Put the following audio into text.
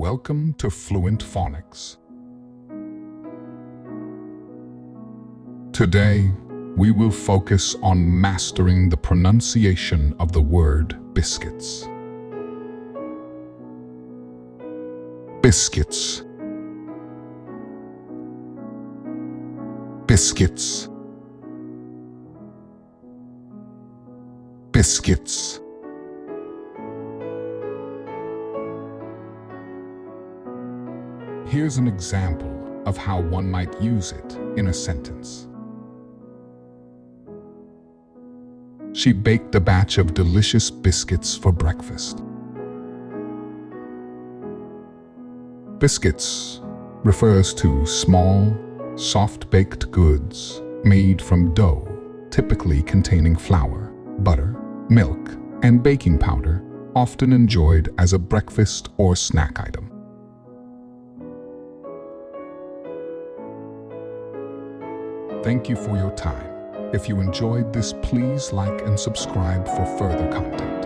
Welcome to Fluent Phonics. Today, we will focus on mastering the pronunciation of the word biscuits. Biscuits. Biscuits. Biscuits. Here's an example of how one might use it in a sentence. She baked a batch of delicious biscuits for breakfast. Biscuits refers to small, soft-baked goods made from dough, typically containing flour, butter, milk, and baking powder, often enjoyed as a breakfast or snack item. Thank you for your time. If you enjoyed this, please like and subscribe for further content.